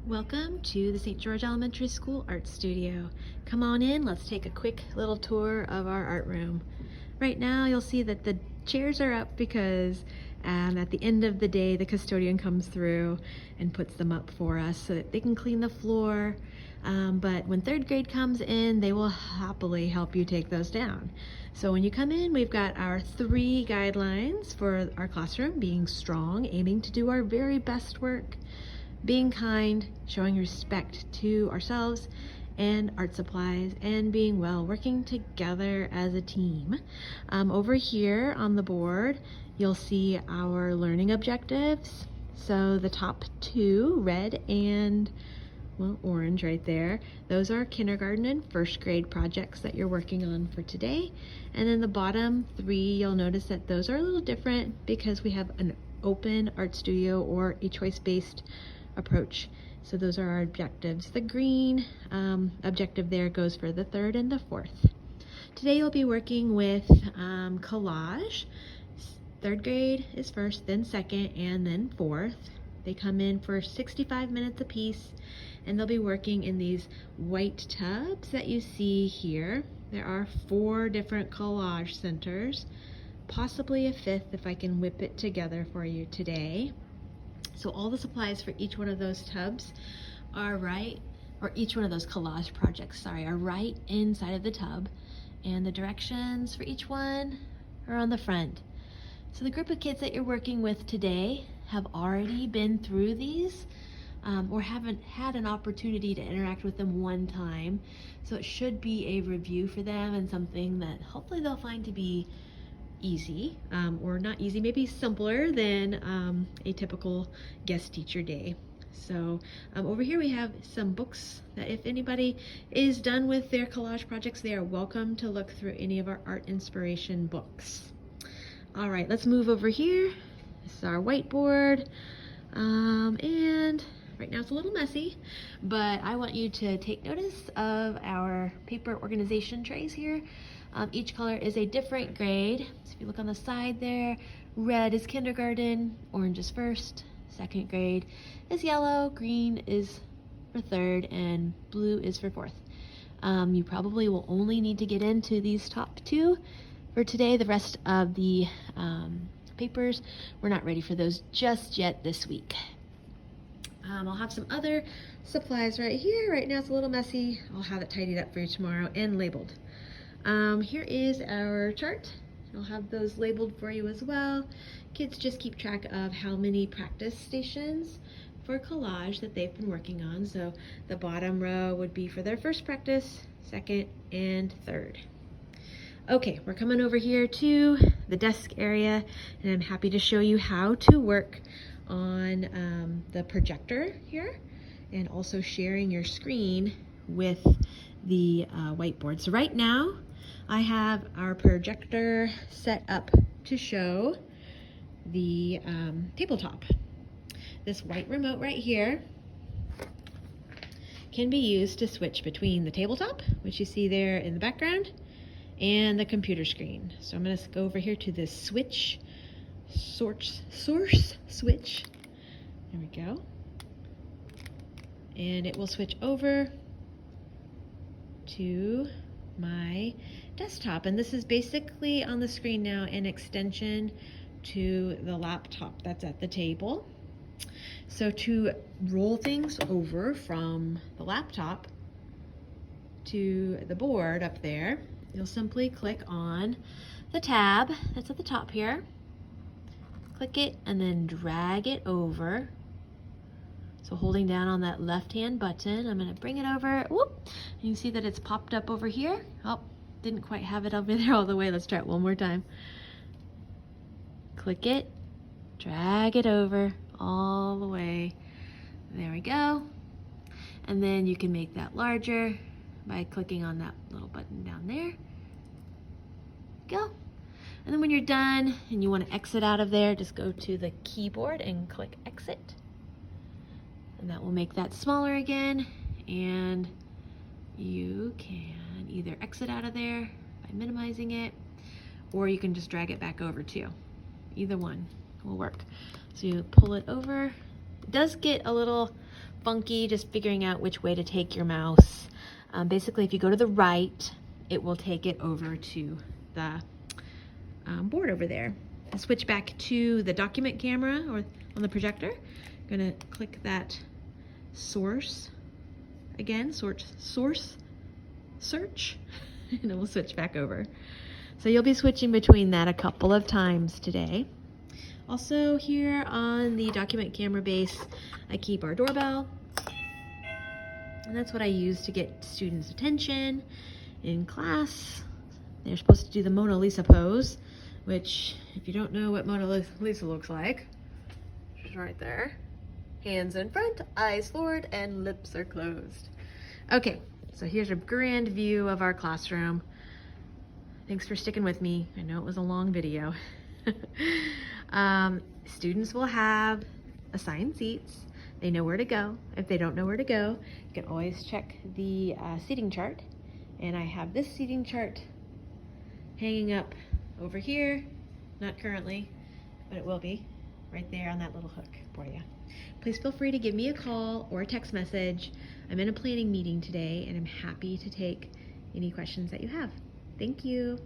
Welcome to the St. George Elementary School Art Studio. Come on in, let's take a quick little tour of our art room. Right now you'll see that the chairs are up because at the end of the day the custodian comes through and puts them up for us so that they can clean the floor. But when third grade comes in, they will happily help you take those down. So when you come in, we've got our 3 guidelines for our classroom: being strong, aiming to do our very best work; being kind, showing respect to ourselves and art supplies; and being well, working together as a team. Over here on the board, you'll see our learning objectives. So the top 2, red and orange right there, those are kindergarten and first grade projects that you're working on for today. And then the bottom 3, you'll notice that those are a little different because we have an open art studio or a choice-based approach. So those are our objectives. The green objective there goes for the 3rd and the 4th. Today you'll be working with collage. 3rd grade is 1st, then 2nd, and then 4th. They come in for 65 minutes apiece, and they'll be working in these white tubs that you see here. There are 4 different collage centers, possibly a 5th if I can whip it together for you today. So all the supplies for each one of those tubs are each one of those collage projects, are right inside of the tub, and the directions for each one are on the front. So the group of kids that you're working with today have already been through these or haven't had an opportunity to interact with them one time. So it should be a review for them and something that hopefully they'll find to be easy, or not easy, maybe simpler than a typical guest teacher day. So over here we have some books that if anybody is done with their collage projects, they are welcome to look through any of our art inspiration books. All right, let's move over here. This is our whiteboard, and right now it's a little messy, but I want you to take notice of our paper organization trays here. Each color is a different grade. So if you look on the side there, red is kindergarten, orange is 1st, 2nd grade is yellow, green is for 3rd, and blue is for 4th. You probably will only need to get into these top 2 for today. The rest of the papers, we're not ready for those just yet this week. I'll have some other supplies right here. Right now it's a little messy. I'll have it tidied up for you tomorrow and labeled. Here is our chart. I'll have those labeled for you as well. Kids just keep track of how many practice stations for collage that they've been working on. So the bottom row would be for their first practice, 2nd, and 3rd. Okay, we're coming over here to the desk area, and I'm happy to show you how to work on the projector here, and also sharing your screen with the whiteboard. So right now I have our projector set up to show the tabletop. This white remote right here can be used to switch between the tabletop, which you see there in the background, and the computer screen. So I'm going to go over here to this switch, source switch. There we go. And it will switch over to my desktop. And this is basically on the screen now an extension to the laptop that's at the table. So to roll things over from the laptop to the board up there, you'll simply click on the tab that's at the top here, click it, and then drag it over. So holding down on that left-hand button, I'm going to bring it over. Whoop! You can see that it's popped up over here. Oh, didn't quite have it over there all the way. Let's try it one more time. Click it, drag it over all the way. There we go. And then you can make that larger by clicking on that little button down there. Go. And then when you're done and you want to exit out of there, just go to the keyboard and click exit. And that will make that smaller again, and you can either exit out of there by minimizing it, or you can just drag it back over too. Either one will work. So you pull it over. It does get a little funky just figuring out which way to take your mouse. Basically, if you go to the right, it will take it over to the board over there. I'll switch back to the document camera or on the projector. I'm gonna click that source again, source search, and it will switch back over. So you'll be switching between that a couple of times today. Also here on the document camera base, I keep our doorbell, and that's what I use to get students' attention in class. They're supposed to do the Mona Lisa pose, which, if you don't know what Mona Lisa looks like, she's right there. Hands in front, eyes forward, and lips are closed. Okay, so here's a grand view of our classroom. Thanks for sticking with me. I know it was a long video. Students will have assigned seats. They know where to go. If they don't know where to go, you can always check the seating chart. And I have this seating chart hanging up over here. Not currently, but it will be right there on that little hook for you. Please feel free to give me a call or a text message. I'm in a planning meeting today, and I'm happy to take any questions that you have. Thank you.